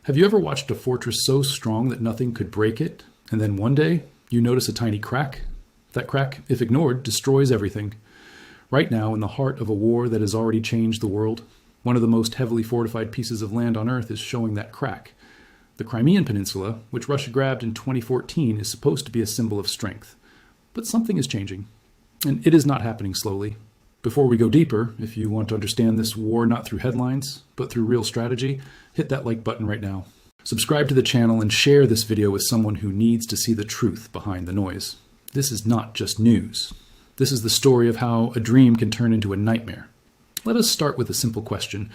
Have you ever watched a fortress so strong that nothing could break it, and then one day you notice a tiny crack? That crack, if ignored, destroys everything. Right now, in the heart of a war that has already changed the world, one of the most heavily fortified pieces of land on Earth is showing that crack. The Crimean Peninsula, which Russia grabbed in 2014, is supposed to be a symbol of strength. But something is changing, and it is not happening slowly. Before we go deeper, if you want to understand this war not through headlines, but through real strategy, hit that like button right now. Subscribe to the channel and share this video with someone who needs to see the truth behind the noise. This is not just news. This is the story of how a dream can turn into a nightmare. Let us start with a simple question.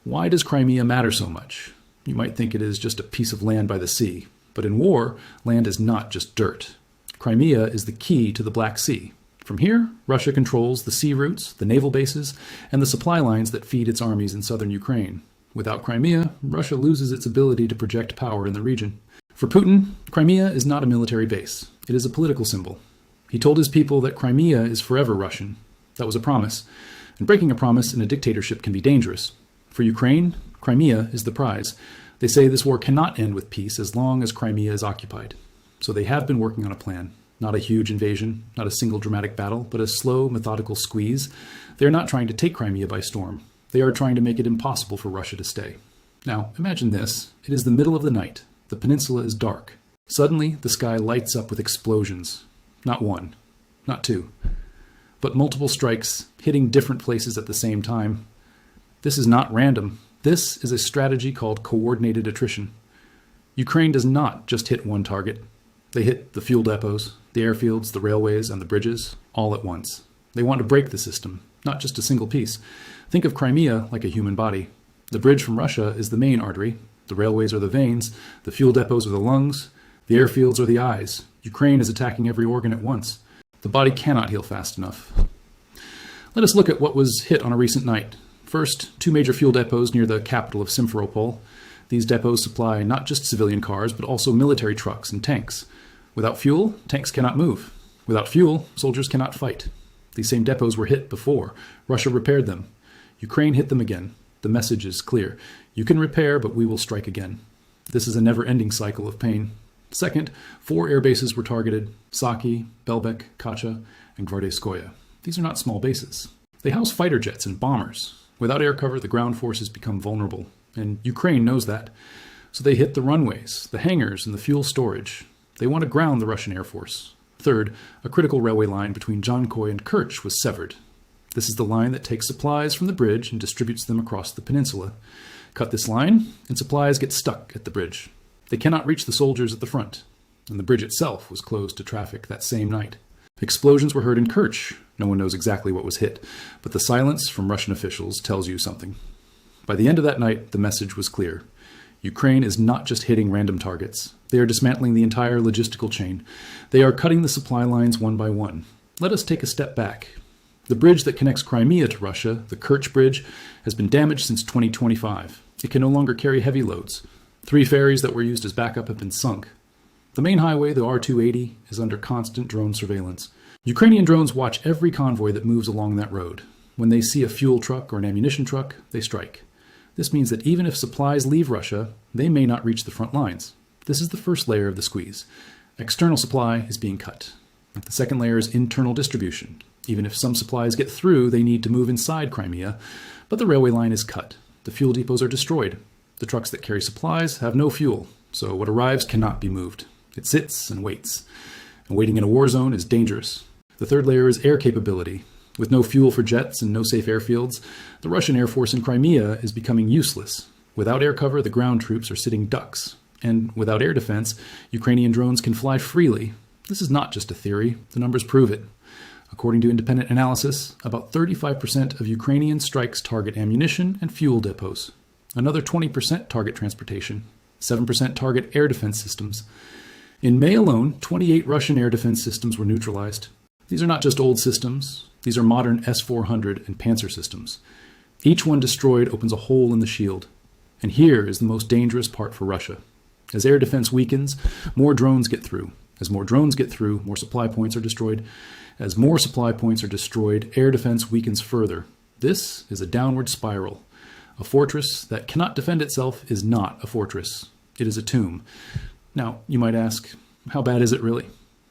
Why does Crimea matter so much? You might think it is just a piece of land by the sea, but in war, land is not just dirt. Crimea is the key to the Black Sea. From here, Russia controls the sea routes, the naval bases, and the supply lines that feed its armies in southern Ukraine. Without Crimea, Russia loses its ability to project power in the region. For Putin, Crimea is not a military base. It is a political symbol. He told his people that Crimea is forever Russian. That was a promise. And breaking a promise in a dictatorship can be dangerous. For Ukraine, Crimea is the prize. They say this war cannot end with peace as long as Crimea is occupied. So they have been working on a plan. Not a huge invasion, not a single dramatic battle, but a slow, methodical squeeze. They are not trying to take Crimea by storm. They are trying to make it impossible for Russia to stay. Now, imagine this. It is the middle of the night. The peninsula is dark. Suddenly, the sky lights up with explosions. Not one, not two, but multiple strikes hitting different places at the same time. This is not random. This is a strategy called coordinated attrition. Ukraine does not just hit one target. They hit the fuel depots, the airfields, the railways, and the bridges all at once. They want to break the system, not just a single piece. Think of Crimea like a human body. The bridge from Russia is the main artery. The railways are the veins. The fuel depots are the lungs. The airfields are the eyes. Ukraine is attacking every organ at once. The body cannot heal fast enough. Let us look at what was hit on a recent night. First, two major fuel depots near the capital of Simferopol. These depots supply not just civilian cars, but also military trucks and tanks. Without fuel, tanks cannot move. Without fuel, soldiers cannot fight. These same depots were hit before. Russia repaired them. Ukraine hit them again. The message is clear. You can repair, but we will strike again. This is a never-ending cycle of pain. Second, 4 air bases were targeted: Saki, Belbek, Kacha, and Gvardeyskoye. These are not small bases. They house fighter jets and bombers. Without air cover, the ground forces become vulnerable, and Ukraine knows that. So they hit the runways, the hangars, and the fuel storage. They want to ground the Russian Air Force. Third, a critical railway line between Jankoy and Kerch was severed. This is the line that takes supplies from the bridge and distributes them across the peninsula. Cut this line, and supplies get stuck at the bridge. They cannot reach the soldiers at the front, and the bridge itself was closed to traffic that same night. Explosions were heard in Kerch. No one knows exactly what was hit, but the silence from Russian officials tells you something. By the end of that night, the message was clear. Ukraine is not just hitting random targets. They are dismantling the entire logistical chain. They are cutting the supply lines one by one. Let us take a step back. The bridge that connects Crimea to Russia, the Kerch Bridge, has been damaged since 2025. It can no longer carry heavy loads. 3 ferries that were used as backup have been sunk. The main highway, the R280, is under constant drone surveillance. Ukrainian drones watch every convoy that moves along that road. When they see a fuel truck or an ammunition truck, they strike. This means that even if supplies leave Russia, they may not reach the front lines. This is the first layer of the squeeze. External supply is being cut. The second layer is internal distribution. Even if some supplies get through, they need to move inside Crimea, but the railway line is cut. The fuel depots are destroyed. The trucks that carry supplies have no fuel, so what arrives cannot be moved. It sits and waits. And waiting in a war zone is dangerous. The third layer is air capability. With no fuel for jets and no safe airfields, the Russian Air Force in Crimea is becoming useless. Without air cover, the ground troops are sitting ducks. And without air defense, Ukrainian drones can fly freely. This is not just a theory. The numbers prove it. According to independent analysis, about 35% of Ukrainian strikes target ammunition and fuel depots. Another 20% target transportation. 7% target air defense systems. In May alone, 28 Russian air defense systems were neutralized. These are not just old systems. These are modern S-400 and Panzer systems. Each one destroyed opens a hole in the shield. And here is the most dangerous part for Russia. As air defense weakens, more drones get through. As more drones get through, more supply points are destroyed. As more supply points are destroyed, air defense weakens further. This is a downward spiral. A fortress that cannot defend itself is not a fortress. It is a tomb. Now, you might ask, how bad is it really?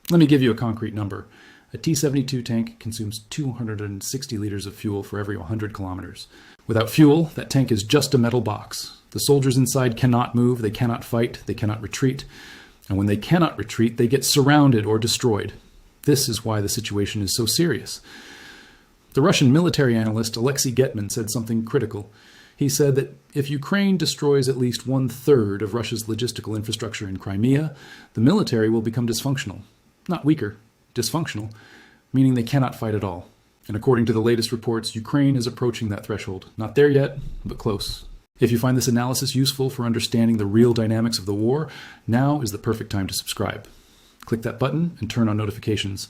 Let me give you a concrete number. A T-72 tank consumes 260 liters of fuel for every 100 kilometers. Without fuel, that tank is just a metal box. The soldiers inside cannot move, they cannot fight, they cannot retreat. And when they cannot retreat, they get surrounded or destroyed. This is why the situation is so serious. The Russian military analyst Alexei Getman said something critical. He said that if Ukraine destroys at least 1/3 of Russia's logistical infrastructure in Crimea, the military will become dysfunctional. Not weaker, dysfunctional, meaning they cannot fight at all. And according to the latest reports, Ukraine is approaching that threshold. Not there yet, but close. If you find this analysis useful for understanding the real dynamics of the war, now is the perfect time to subscribe. Click that button and turn on notifications.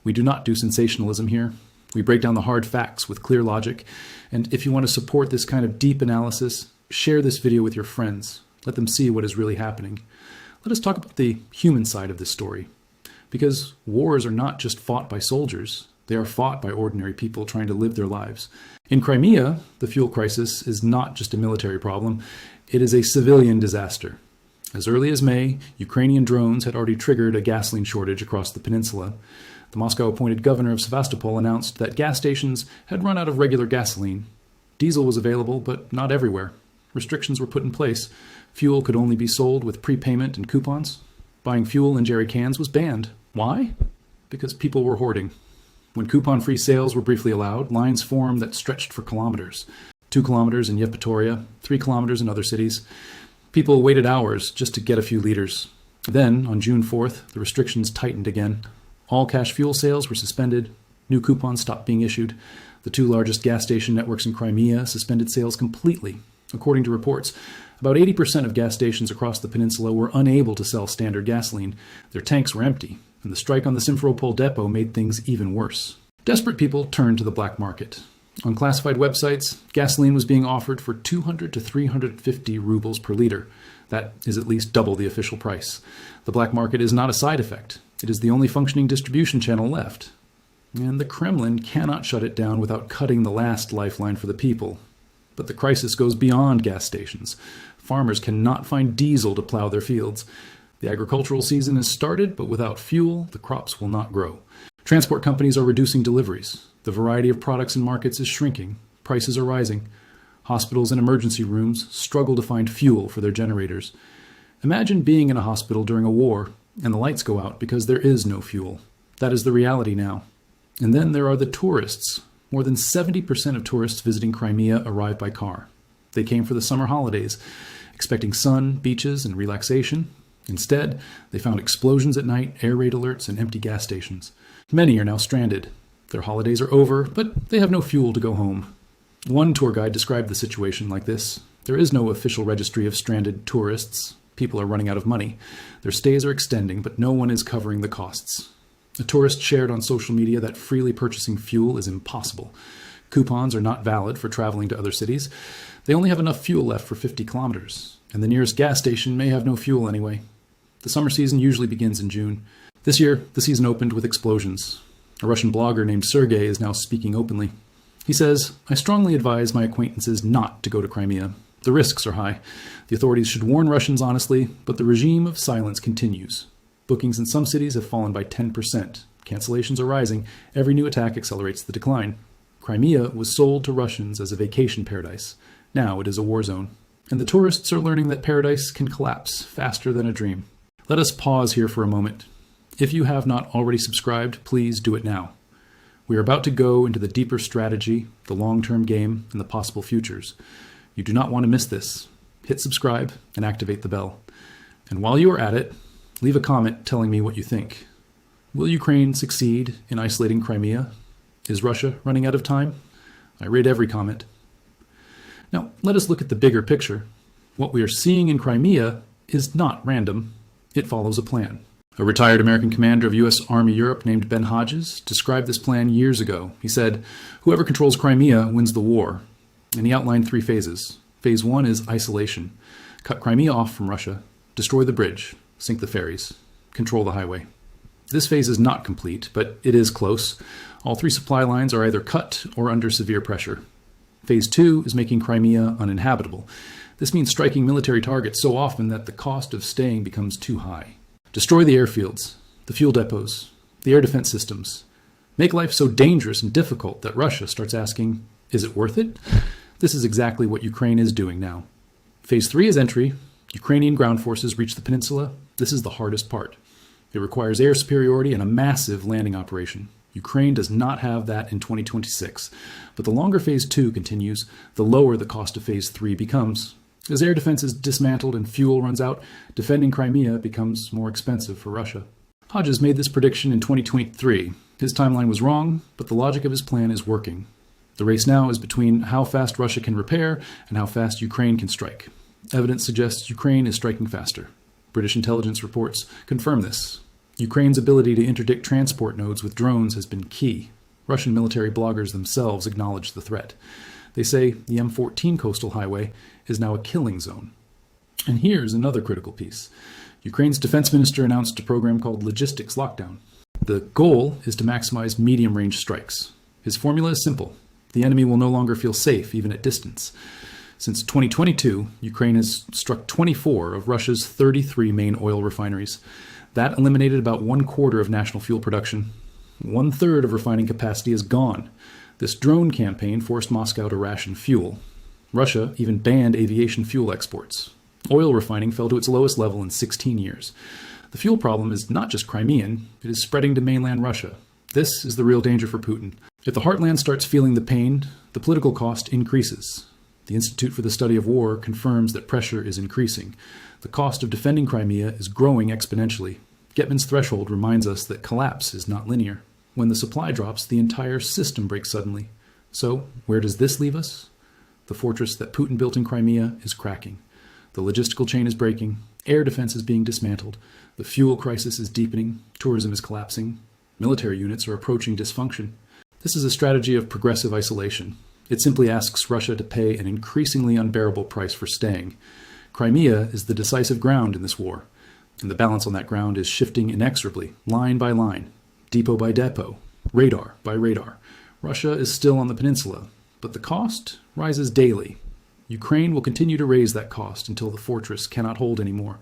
We do not do sensationalism here. We break down the hard facts with clear logic. And if you want to support this kind of deep analysis, share this video with your friends. Let them see what is really happening. Let us talk about the human side of this story. Because wars are not just fought by soldiers. They are fought by ordinary people trying to live their lives. In Crimea, the fuel crisis is not just a military problem. It is a civilian disaster. As early as May, Ukrainian drones had already triggered a gasoline shortage across the peninsula. The Moscow-appointed governor of Sevastopol announced that gas stations had run out of regular gasoline. Diesel was available, but not everywhere. Restrictions were put in place. Fuel could only be sold with prepayment and coupons. Buying fuel in jerry cans was banned. Why? Because people were hoarding. When coupon-free sales were briefly allowed, lines formed that stretched for kilometers. 2 kilometers in Yevpatoria, 3 kilometers in other cities. People waited hours just to get a few liters. Then, on June 4th, the restrictions tightened again. All cash fuel sales were suspended. New coupons stopped being issued. The 2 largest gas station networks in Crimea suspended sales completely. According to reports, about 80% of gas stations across the peninsula were unable to sell standard gasoline. Their tanks were empty, and the strike on the Simferopol depot made things even worse. Desperate people turned to the black market. On classified websites, gasoline was being offered for 200 to 350 rubles per liter. That is at least double the official price. The black market is not a side effect. It is the only functioning distribution channel left. And the Kremlin cannot shut it down without cutting the last lifeline for the people. But the crisis goes beyond gas stations. Farmers cannot find diesel to plow their fields. The agricultural season has started, but without fuel, the crops will not grow. Transport companies are reducing deliveries. The variety of products in markets is shrinking. Prices are rising. Hospitals and emergency rooms struggle to find fuel for their generators. Imagine being in a hospital during a war and the lights go out because there is no fuel. That is the reality now. And then there are the tourists. More than 70% of tourists visiting Crimea arrive by car. They came for the summer holidays, expecting sun, beaches, and relaxation. Instead, they found explosions at night, air raid alerts, and empty gas stations. Many are now stranded. Their holidays are over, but they have no fuel to go home. One tour guide described the situation like this. There is no official registry of stranded tourists. People are running out of money. Their stays are extending, but no one is covering the costs. A tourist shared on social media that freely purchasing fuel is impossible. Coupons are not valid for traveling to other cities. They only have enough fuel left for 50 kilometers, and the nearest gas station may have no fuel anyway. The summer season usually begins in June. This year, the season opened with explosions. A Russian blogger named Sergei is now speaking openly. He says, "I strongly advise my acquaintances not to go to Crimea. The risks are high. The authorities should warn Russians honestly, but the regime of silence continues. Bookings in some cities have fallen by 10%. Cancellations are rising. Every new attack accelerates the decline. Crimea was sold to Russians as a vacation paradise. Now it is a war zone. And the tourists are learning that paradise can collapse faster than a dream." Let us pause here for a moment. If you have not already subscribed, please do it now. We are about to go into the deeper strategy, the long-term game, and the possible futures. You do not want to miss this. Hit subscribe and activate the bell. And while you are at it, leave a comment telling me what you think. Will Ukraine succeed in isolating Crimea? Is Russia running out of time? I read every comment. Now, let us look at the bigger picture. What we are seeing in Crimea is not random. It follows a plan. A retired American commander of U.S. Army Europe named Ben Hodges described this plan years ago. He said, "Whoever controls Crimea wins the war." And he outlined 3 phases. Phase 1 is isolation. Cut Crimea off from Russia. Destroy the bridge. Sink the ferries. Control the highway. This phase is not complete, but it is close. All 3 supply lines are either cut or under severe pressure. Phase 2 is making Crimea uninhabitable. This means striking military targets so often that the cost of staying becomes too high. Destroy the airfields, the fuel depots, the air defense systems. Make life so dangerous and difficult that Russia starts asking, is it worth it? This is exactly what Ukraine is doing now. Phase 3 is entry. Ukrainian ground forces reach the peninsula. This is the hardest part. It requires air superiority and a massive landing operation. Ukraine does not have that in 2026. But the longer Phase 2 continues, the lower the cost of Phase 3 becomes. As air defense is dismantled and fuel runs out, defending Crimea becomes more expensive for Russia. Hodges made this prediction in 2023. His timeline was wrong, but the logic of his plan is working. The race now is between how fast Russia can repair and how fast Ukraine can strike. Evidence suggests Ukraine is striking faster. British intelligence reports confirm this. Ukraine's ability to interdict transport nodes with drones has been key. Russian military bloggers themselves acknowledge the threat. They say the M14 coastal highway is now a killing zone. And here's another critical piece. Ukraine's defense minister announced a program called Logistics Lockdown. The goal is to maximize medium-range strikes. His formula is simple. The enemy will no longer feel safe, even at distance. Since 2022, Ukraine has struck 24 of Russia's 33 main oil refineries. That eliminated about 1/4 of national fuel production. 1/3 of refining capacity is gone. This drone campaign forced Moscow to ration fuel. Russia even banned aviation fuel exports. Oil refining fell to its lowest level in 16 years. The fuel problem is not just Crimean, it is spreading to mainland Russia. This is the real danger for Putin. If the heartland starts feeling the pain, the political cost increases. The Institute for the Study of War confirms that pressure is increasing. The cost of defending Crimea is growing exponentially. Getman's threshold reminds us that collapse is not linear. When the supply drops, the entire system breaks suddenly. So, where does this leave us? The fortress that Putin built in Crimea is cracking. The logistical chain is breaking. Air defense is being dismantled. The fuel crisis is deepening. Tourism is collapsing. Military units are approaching dysfunction. This is a strategy of progressive isolation. It simply asks Russia to pay an increasingly unbearable price for staying. Crimea is the decisive ground in this war, and the balance on that ground is shifting inexorably, line by line, depot by depot, radar by radar. Russia is still on the peninsula, but the cost rises daily. Ukraine will continue to raise that cost until the fortress cannot hold anymore.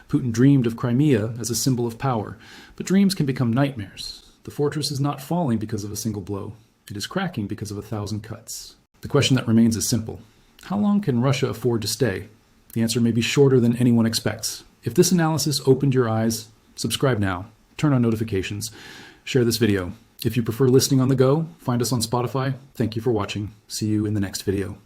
Putin dreamed of Crimea as a symbol of power, but dreams can become nightmares. The fortress is not falling because of a single blow. It is cracking because of 1,000 cuts. The question that remains is simple. How long can Russia afford to stay? The answer may be shorter than anyone expects. If this analysis opened your eyes, subscribe now, turn on notifications, share this video. If you prefer listening on the go, find us on Spotify. Thank you for watching. See you in the next video.